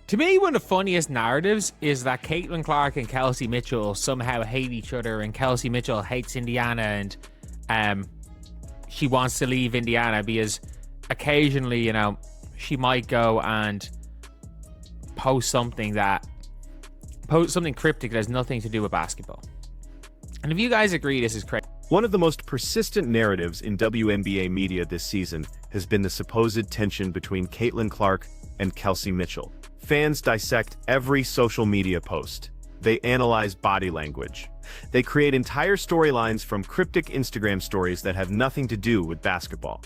To me, one of the funniest narratives is that Caitlin Clark and Kelsey Mitchell somehow hate each other, and Kelsey Mitchell hates Indiana, and she wants to leave Indiana because occasionally, you know, she might go and post something cryptic that has nothing to do with basketball. And if you guys agree this is crazy. One of the most persistent narratives in WNBA media this season has been the supposed tension between Caitlin Clark and Kelsey Mitchell. Fans dissect every social media post. They analyze body language. They create entire storylines from cryptic Instagram stories that have nothing to do with basketball.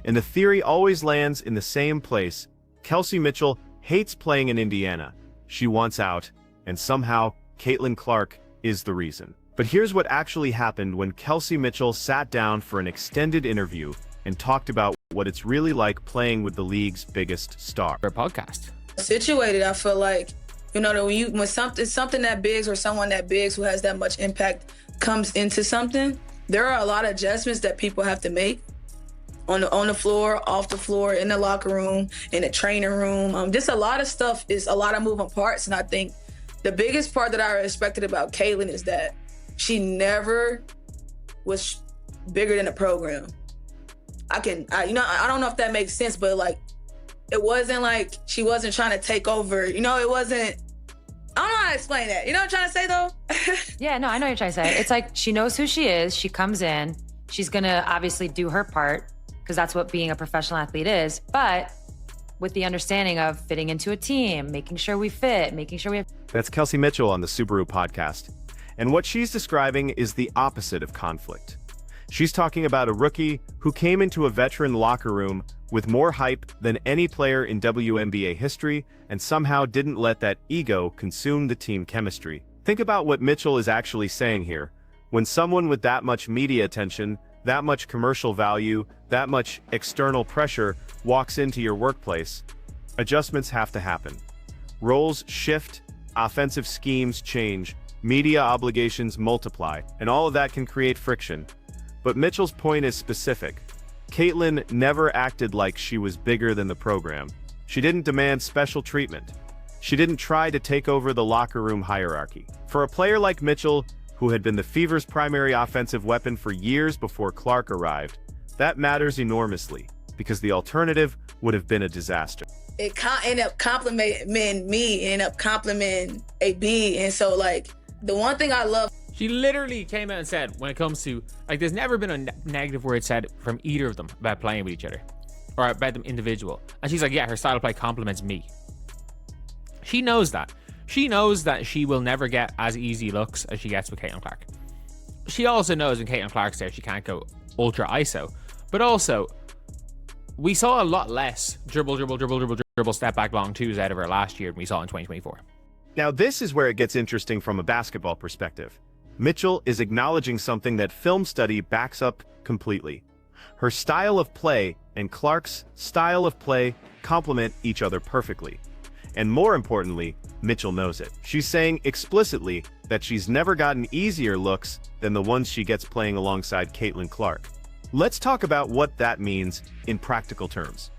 And the theory always lands in the same place. Kelsey Mitchell hates playing in Indiana. She wants out, and somehow Caitlin Clark is the reason. But here's what actually happened when Kelsey Mitchell sat down for an extended interview and talked about what it's really like playing with the league's biggest star. Our podcast. Situated, I feel like, you know, that when something that big or someone that big who has that much impact comes into something, there are a lot of adjustments that people have to make on the floor, off the floor, in the locker room, in the training room. Just a lot of stuff, is a lot of moving parts. And I think the biggest part that I respected about Caitlin is that she never was bigger than the program. I don't know if that makes sense, but like, it wasn't like she wasn't trying to take over. You know, it wasn't, I don't know how to explain that. You know what I'm trying to say though? Yeah, no, I know what you're trying to say. It's like, she knows who she is. She comes in, she's gonna obviously do her part because that's what being a professional athlete is. But with the understanding of fitting into a team, making sure we fit, making sure we have. That's Kelsey Mitchell on the Subaru podcast. And what she's describing is the opposite of conflict. She's talking about a rookie who came into a veteran locker room with more hype than any player in WNBA history and somehow didn't let that ego consume the team chemistry. Think about what Mitchell is actually saying here. When someone with that much media attention, that much commercial value, that much external pressure walks into your workplace, adjustments have to happen. Roles shift, offensive schemes change, media obligations multiply, and all of that can create friction. But Mitchell's point is specific. Caitlin never acted like she was bigger than the program. She didn't demand special treatment. She didn't try to take over the locker room hierarchy. For a player like Mitchell, who had been the Fever's primary offensive weapon for years before Clark arrived, that matters enormously, because the alternative would have been a disaster. It ended up complimenting me, ended up complimenting AB, and so like, the one thing I love. She literally came out and said, when it comes to, like, there's never been a negative word said from either of them about playing with each other or about them individual. And she's like, yeah, her style of play compliments me. She knows that. She knows that she will never get as easy looks as she gets with Caitlin Clark. She also knows when Caitlin Clark's there, she can't go ultra ISO. But also, we saw a lot less dribble, step back long twos out of her last year than we saw in 2024. Now this is where it gets interesting from a basketball perspective. Mitchell is acknowledging something that film study backs up completely. Her style of play and Clark's style of play complement each other perfectly. And more importantly, Mitchell knows it. She's saying explicitly that she's never gotten easier looks than the ones she gets playing alongside Caitlin Clark. Let's talk about what that means in practical terms.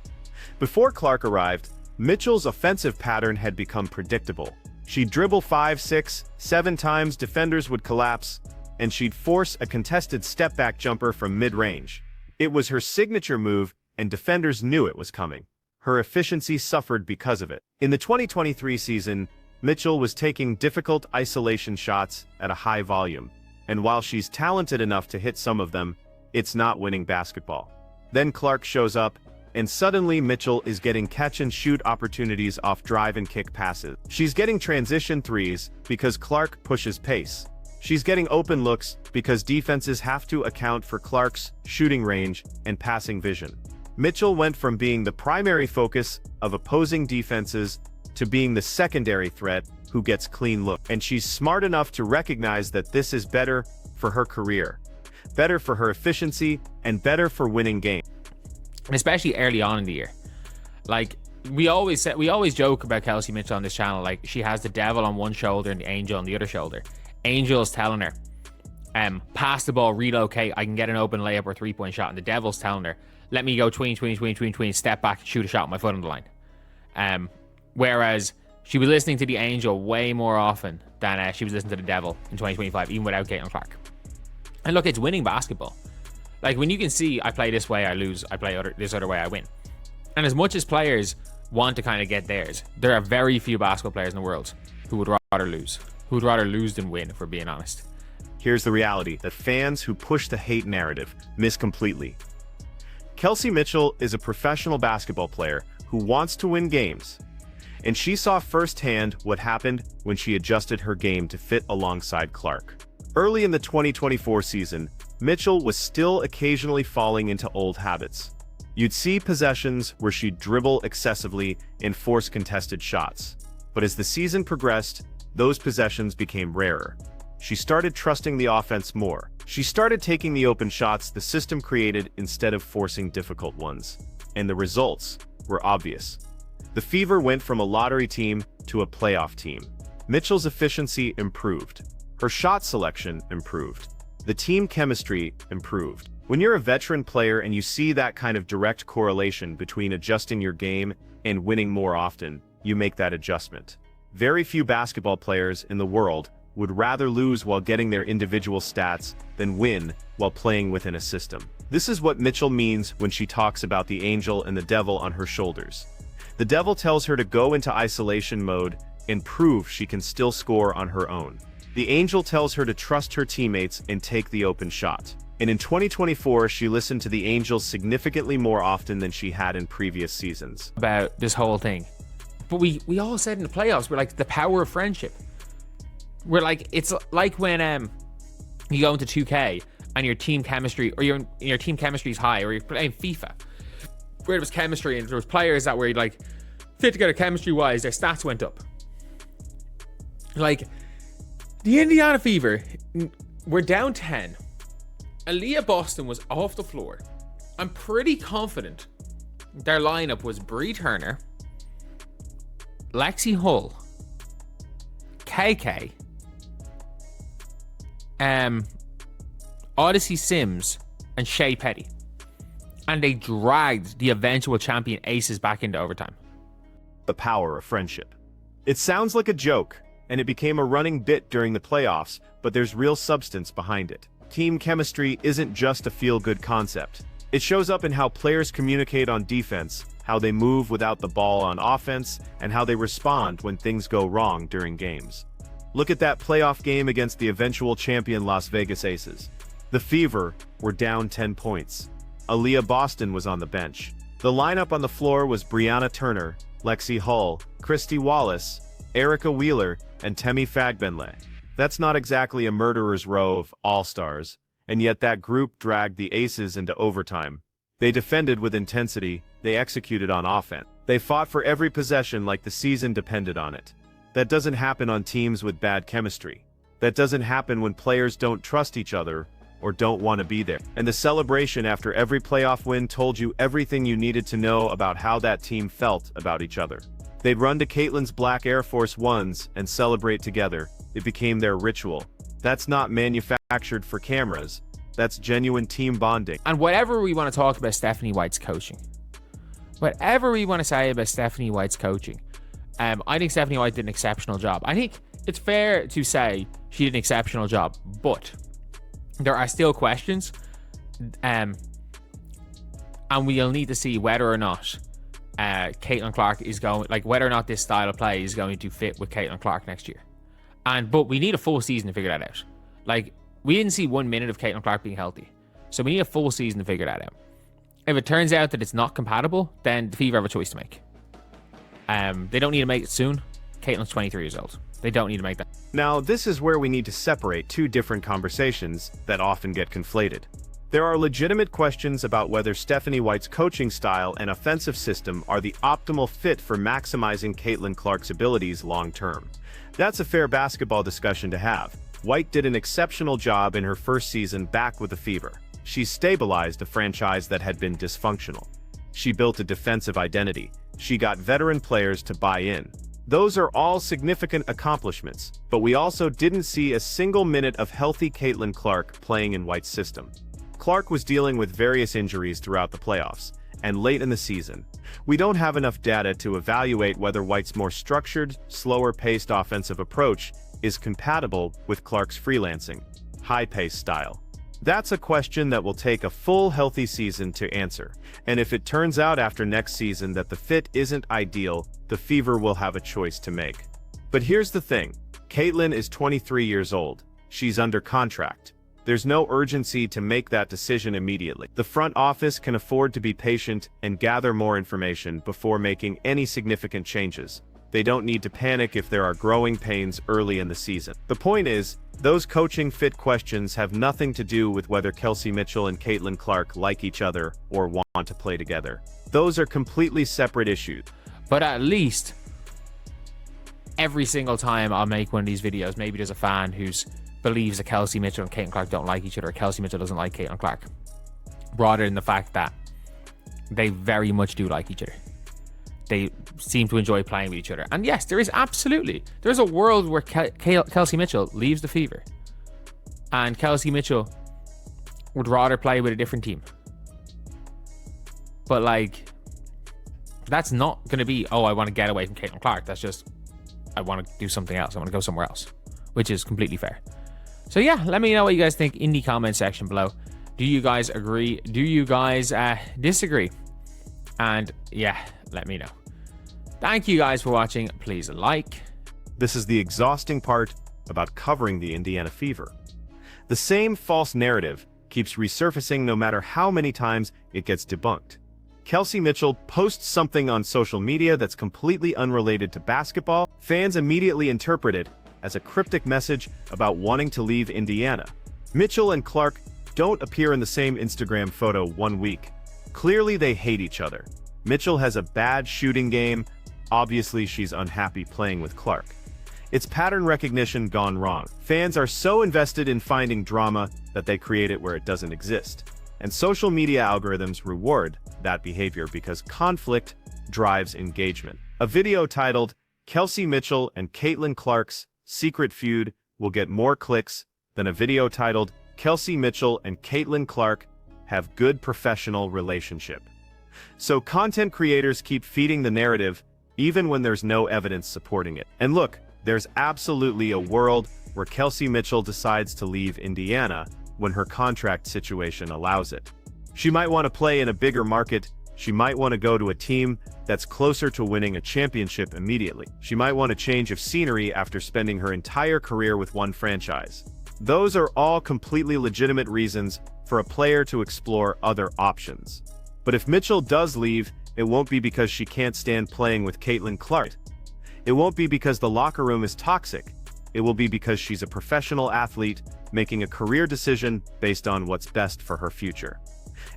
Before Clark arrived, Mitchell's offensive pattern had become predictable. She'd dribble 5, 6, 7 times, defenders would collapse, and she'd force a contested step-back jumper from mid-range. It was her signature move, and defenders knew it was coming. Her efficiency suffered because of it. In the 2023 season, Mitchell was taking difficult isolation shots at a high volume, and while she's talented enough to hit some of them, it's not winning basketball. Then Clark shows up, and suddenly Mitchell is getting catch-and-shoot opportunities off drive and kick passes. She's getting transition threes because Clark pushes pace. She's getting open looks because defenses have to account for Clark's shooting range and passing vision. Mitchell went from being the primary focus of opposing defenses to being the secondary threat who gets clean look. And she's smart enough to recognize that this is better for her career, better for her efficiency, and better for winning games. And especially early on in the year. Like, we always joke about Kelsey Mitchell on this channel, like she has the devil on one shoulder and the angel on the other shoulder. Angel's telling her, pass the ball, relocate, I can get an open layup or 3-point shot. And the devil's telling her, let me go tween, step back, shoot a shot with my foot on the line. Whereas She was listening to the Angel way more often than she was listening to the Devil in 2025, even without Caitlin Clark. And look, it's winning basketball. Like, when you can see, I play this way, I lose. I play this other way, I win. And as much as players want to kind of get theirs, there are very few basketball players in the world who would rather lose. Who would rather lose than win, if we're being honest. Here's the reality that fans who push the hate narrative miss completely. Kelsey Mitchell is a professional basketball player who wants to win games. And she saw firsthand what happened when she adjusted her game to fit alongside Clark. Early in the 2024 season, Mitchell was still occasionally falling into old habits. You'd see possessions where she'd dribble excessively and force contested shots. But as the season progressed, those possessions became rarer. She started trusting the offense more. She started taking the open shots the system created instead of forcing difficult ones. And the results were obvious. The Fever went from a lottery team to a playoff team. Mitchell's efficiency improved. Her shot selection improved. The team chemistry improved. When you're a veteran player and you see that kind of direct correlation between adjusting your game and winning more often, you make that adjustment. Very few basketball players in the world would rather lose while getting their individual stats than win while playing within a system. This is what Mitchell means when she talks about the angel and the devil on her shoulders. The devil tells her to go into isolation mode and prove she can still score on her own. The angel tells her to trust her teammates and take the open shot. And in 2024, she listened to the angel significantly more often than she had in previous seasons. About this whole thing. But we all said in the playoffs, we're like, the power of friendship. We're like, it's like when you go into 2K and your team chemistry, or your team chemistry is high, or you're playing FIFA, where there was chemistry and there was players that were like fit together chemistry wise, their stats went up. Like the Indiana Fever, we're down 10. Aaliyah Boston was off the floor. I'm pretty confident their lineup was Bree Turner, Lexi Hull, KK, Odyssey Sims, and Shea Petty. And they dragged the eventual champion Aces back into overtime. The power of friendship. It sounds like a joke, and it became a running bit during the playoffs, but there's real substance behind it. Team chemistry isn't just a feel-good concept. It shows up in how players communicate on defense, how they move without the ball on offense, and how they respond when things go wrong during games. Look at that playoff game against the eventual champion Las Vegas Aces. The Fever were down 10 points. Aaliyah Boston was on the bench. The lineup on the floor was Brianna Turner, Lexi Hull, Christy Wallace, Erica Wheeler, and Temi Fagbenle. That's not exactly a murderer's row of all-stars, and yet that group dragged the Aces into overtime. They defended with intensity, they executed on offense. They fought for every possession like the season depended on it. That doesn't happen on teams with bad chemistry. That doesn't happen when players don't trust each other or don't want to be there. And the celebration after every playoff win told you everything you needed to know about how that team felt about each other. They'd run to Caitlin's black Air Force Ones and celebrate together. It became their ritual. That's not manufactured for cameras. That's genuine team bonding. And whatever we want to talk about Stephanie White's coaching, whatever we want to say about Stephanie White's coaching, I think Stephanie White did an exceptional job. I think it's fair to say she did an exceptional job, but there are still questions, and we'll need to see whether or not Caitlin Clark is going, like whether or not this style of play is going to fit with Caitlin Clark next year. But we need a full season to figure that out. Like, we didn't see 1 minute of Caitlin Clark being healthy, so we need a full season to figure that out. If it turns out that it's not compatible, then the Fever have a choice to make. They don't need to make it soon. Caitlin's 23 years old. They don't need to make that. Now, this is where we need to separate two different conversations that often get conflated. There are legitimate questions about whether Stephanie White's coaching style and offensive system are the optimal fit for maximizing Caitlin Clark's abilities long-term. That's a fair basketball discussion to have. White did an exceptional job in her first season back with the Fever. She stabilized a franchise that had been dysfunctional. She built a defensive identity. She got veteran players to buy in. Those are all significant accomplishments, but we also didn't see a single minute of healthy Caitlin Clark playing in White's system. Clark was dealing with various injuries throughout the playoffs, and late in the season. We don't have enough data to evaluate whether White's more structured, slower-paced offensive approach is compatible with Clark's freelancing, high-paced style. That's a question that will take a full healthy season to answer, and if it turns out after next season that the fit isn't ideal, the Fever will have a choice to make. But here's the thing, Caitlin is 23 years old. She's under contract. There's no urgency to make that decision immediately. The front office can afford to be patient and gather more information before making any significant changes. They don't need to panic if there are growing pains early in the season. The point is, those coaching fit questions have nothing to do with whether Kelsey Mitchell and Caitlin Clark like each other or want to play together. Those are completely separate issues. But at least every single time I'll make one of these videos, maybe there's a fan who's believes that Kelsey Mitchell and Caitlin Clark don't like each other, or Kelsey Mitchell doesn't like Caitlin Clark, rather than the fact that they very much do like each other. They seem to enjoy playing with each other. And yes, there's a world where Kelsey Mitchell leaves the Fever and Kelsey Mitchell would rather play with a different team. But like, that's not going to be, oh, I want to get away from Caitlin Clark. That's just, I want to do something else. I want to go somewhere else, which is completely fair. So yeah, let me know what you guys think in the comment section below. Do you guys agree? Do you guys disagree? And yeah, let me know. Thank you guys for watching. Please like. This is the exhausting part about covering the Indiana Fever. The same false narrative keeps resurfacing no matter how many times it gets debunked. Kelsey Mitchell posts something on social media that's completely unrelated to basketball. Fans immediately interpret it as a cryptic message about wanting to leave Indiana. Mitchell and Clark don't appear in the same Instagram photo one week. Clearly they hate each other. Mitchell has a bad shooting game. Obviously she's unhappy playing with Clark. It's pattern recognition gone wrong. Fans are so invested in finding drama that they create it where it doesn't exist. And social media algorithms reward that behavior because conflict drives engagement. A video titled, "Kelsey Mitchell and Caitlin Clark's Secret Feud" will get more clicks than a video titled, "Kelsey Mitchell and Caitlin Clark Have Good Professional Relationship." So content creators keep feeding the narrative even when there's no evidence supporting it. And look, there's absolutely a world where Kelsey Mitchell decides to leave Indiana when her contract situation allows it. She might want to play in a bigger market. She might want to go to a team that's closer to winning a championship immediately. She might want a change of scenery after spending her entire career with one franchise. Those are all completely legitimate reasons for a player to explore other options. But if Mitchell does leave, it won't be because she can't stand playing with Caitlin Clark. It won't be because the locker room is toxic. It will be because she's a professional athlete making a career decision based on what's best for her future.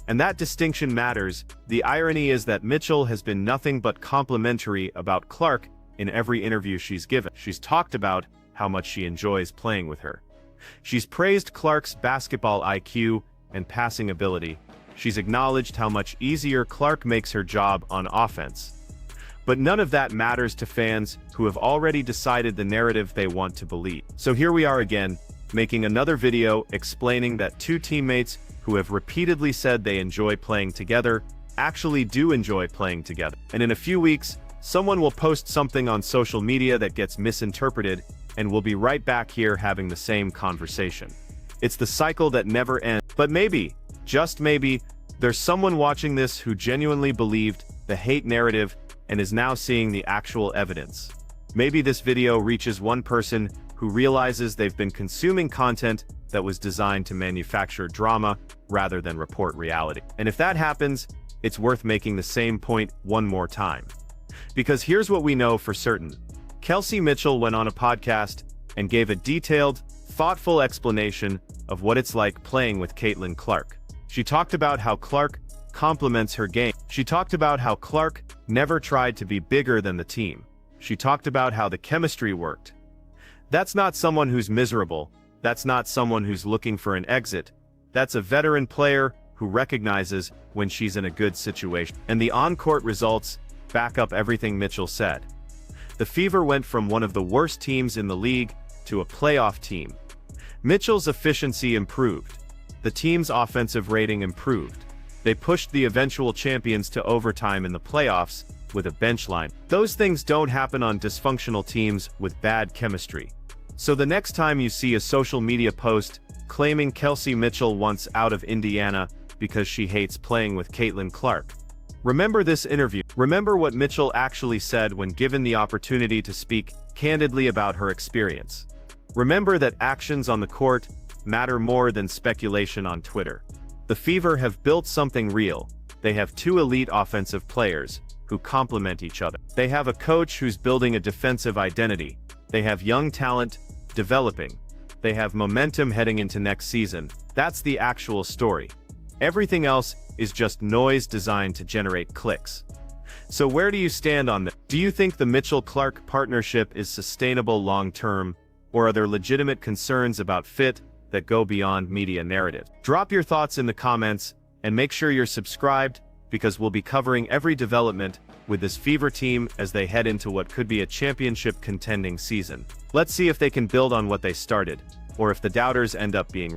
And that distinction matters. The irony is that Mitchell has been nothing but complimentary about Clark in every interview she's given. She's talked about how much she enjoys playing with her. She's praised Clark's basketball IQ and passing ability. She's acknowledged how much easier Clark makes her job on offense. But none of that matters to fans who have already decided the narrative they want to believe. So here we are again, making another video explaining that two teammates who have repeatedly said they enjoy playing together actually do enjoy playing together. And in a few weeks, someone will post something on social media that gets misinterpreted, and we'll be right back here having the same conversation. It's the cycle that never ends. But maybe, just maybe, there's someone watching this who genuinely believed the hate narrative and is now seeing the actual evidence. Maybe this video reaches one person who realizes they've been consuming content that was designed to manufacture drama rather than report reality. And if that happens, it's worth making the same point one more time. Because here's what we know for certain. Kelsey Mitchell went on a podcast and gave a detailed, thoughtful explanation of what it's like playing with Caitlin Clark. She talked about how Clark complements her game. She talked about how Clark never tried to be bigger than the team. She talked about how the chemistry worked. That's not someone who's miserable. That's not someone who's looking for an exit. That's a veteran player who recognizes when she's in a good situation. And the on-court results back up everything Mitchell said. The Fever went from one of the worst teams in the league to a playoff team. Mitchell's efficiency improved. The team's offensive rating improved. They pushed the eventual champions to overtime in the playoffs with a bench line. Those things don't happen on dysfunctional teams with bad chemistry. So the next time you see a social media post claiming Kelsey Mitchell wants out of Indiana because she hates playing with Caitlin Clark, remember this interview. Remember what Mitchell actually said when given the opportunity to speak candidly about her experience. Remember that actions on the court matter more than speculation on Twitter. The Fever have built something real. They have two elite offensive players who complement each other. They have a coach who's building a defensive identity. They have young talent developing. They have momentum heading into next season. That's the actual story. Everything else is just noise designed to generate clicks. So where do you stand on this? Do you think the Mitchell-Clark partnership is sustainable long-term, or are there legitimate concerns about fit that go beyond media narrative? Drop your thoughts in the comments, and make sure you're subscribed, because we'll be covering every development with this Fever team as they head into what could be a championship contending season. Let's see if they can build on what they started, or if the doubters end up being right.